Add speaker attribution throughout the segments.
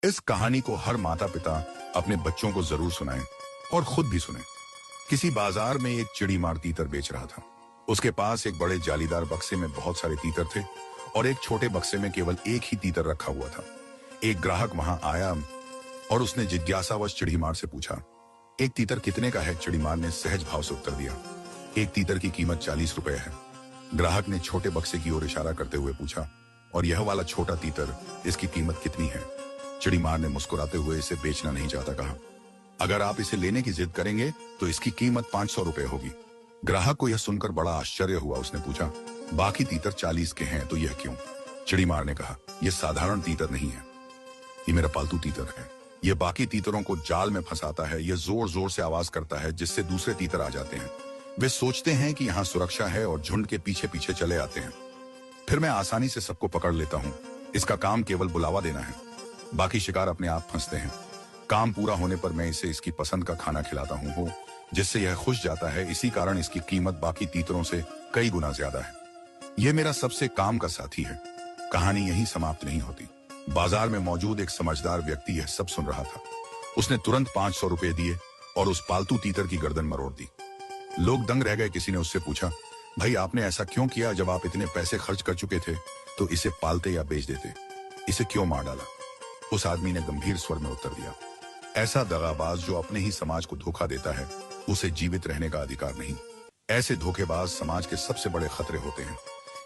Speaker 1: इस कहानी को हर माता पिता अपने बच्चों को जरूर सुनाएं और खुद भी सुने। किसी बाजार में एक चिड़ीमार तीतर बेच रहा था। उसके पास एक बड़े जालीदार बक्से में बहुत सारे तीतर थे और एक छोटे बक्से में केवल एक ही तीतर रखा हुआ था। एक ग्राहक वहां आया और उसने जिज्ञासावश चिड़ीमार से पूछा, एक तीतर कितने का है? चिड़ीमार ने सहज भाव से उत्तर दिया, एक तीतर की कीमत 40 रुपए है। ग्राहक ने छोटे बक्से की ओर इशारा करते हुए पूछा, और यह वाला छोटा तीतर, इसकी कीमत कितनी है? चिड़ीमार ने मुस्कुराते हुए इसे बेचना नहीं चाहता कहा, अगर आप इसे लेने की जिद करेंगे तो इसकी कीमत 500 रुपए होगी। ग्राहक को यह सुनकर बड़ा आश्चर्य हुआ। उसने पूछा, बाकी तीतर 40 के हैं तो यह क्यों? चिड़ीमार ने कहा, यह साधारण तीतर नहीं है, ये मेरा पालतू तीतर है। यह बाकी तीतरों को जाल में फंसाता है। यह जोर जोर से आवाज करता है जिससे दूसरे तीतर आ जाते हैं। वे सोचते हैं कि यहाँ सुरक्षा है और झुंड के पीछे पीछे चले आते हैं। फिर मैं आसानी से सबको पकड़ लेता हूँ। इसका काम केवल बुलावा देना है, बाकी शिकार अपने आप फंसते हैं। काम पूरा होने पर मैं इसे इसकी पसंद का खाना खिलाता हूँ जिससे यह खुश जाता है। इसी कारण इसकी कीमत बाकी तीतरों से कई गुना ज्यादा है। यह मेरा सबसे काम का साथी है। कहानी यहीं समाप्त नहीं होती। बाजार में मौजूद एक समझदार व्यक्ति यह सब सुन रहा था। उसने तुरंत 500 रुपए दिए और उस पालतू तीतर की गर्दन मरोड़ दी। लोग दंग रह गए। किसी ने उससे पूछा, भाई आपने ऐसा क्यों किया? जब आप इतने पैसे खर्च कर चुके थे तो इसे पालते या बेच देते, इसे क्यों मार डाला? उस आदमी ने गंभीर स्वर में उत्तर दिया, ऐसा दगाबाज जो अपने ही समाज को धोखा देता है, उसे जीवित रहने का अधिकार नहीं। ऐसे धोखेबाज समाज के सबसे बड़े खतरे होते हैं।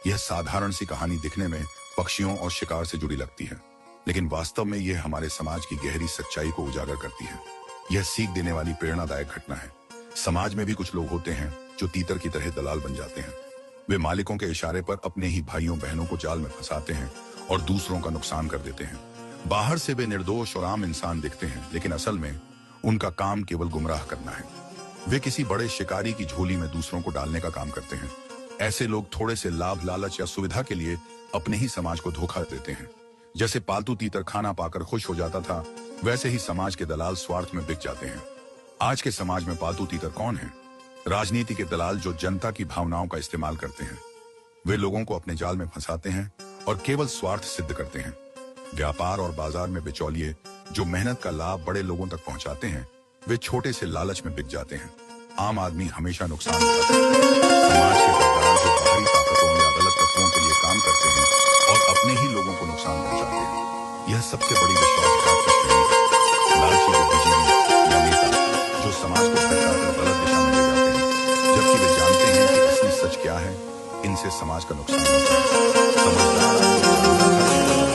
Speaker 1: यह साधारण सी कहानी दिखने में पक्षियों और शिकार से जुड़ी लगती है, लेकिन वास्तव में यह हमारे समाज की गहरी सच्चाई को उजागर करती है। यह सीख देने वाली प्रेरणादायक घटना है। समाज में भी कुछ लोग होते हैं जो तीतर की तरह दलाल बन जाते हैं। वे मालिकों के इशारे पर अपने ही भाइयों बहनों को जाल में फंसाते हैं और दूसरों का नुकसान कर देते हैं। बाहर से वे निर्दोष और आम इंसान दिखते हैं, लेकिन असल में उनका काम केवल गुमराह करना है। वे किसी बड़े शिकारी की झोली में दूसरों को डालने का काम करते हैं। ऐसे लोग थोड़े से लाभ, लालच या सुविधा के लिए अपने ही समाज को धोखा देते हैं। जैसे पालतू तीतर खाना पाकर खुश हो जाता था, वैसे ही समाज के दलाल स्वार्थ में बिक जाते हैं। आज के समाज में पालतू तीतर कौन है? राजनीति के दलाल जो जनता की भावनाओं का इस्तेमाल करते हैं। वे लोगों को अपने जाल में फंसाते हैं और केवल स्वार्थ सिद्ध करते हैं। व्यापार और बाजार में बिचौलिए जो मेहनत का लाभ बड़े लोगों तक पहुंचाते हैं, वे छोटे से लालच में बिक जाते हैं। आम आदमी हमेशा नुकसान उठाता है। समाज के सरदार जो बाहरी ताकतों या गलत तत्वों के लिए काम करते हैं और अपने ही लोगों को नुकसान पहुंचाते हैं, यह सबसे बड़ी विश्वासघात श्रेणी है। लालची बुद्धिजीवी या नेता जो समाज को भटकाकर गलत दिशा में ले जाते हैं, जबकि वे जानते हैं कि असली सच क्या है। इनसे समाज का नुकसान होता है। समझदार आदमी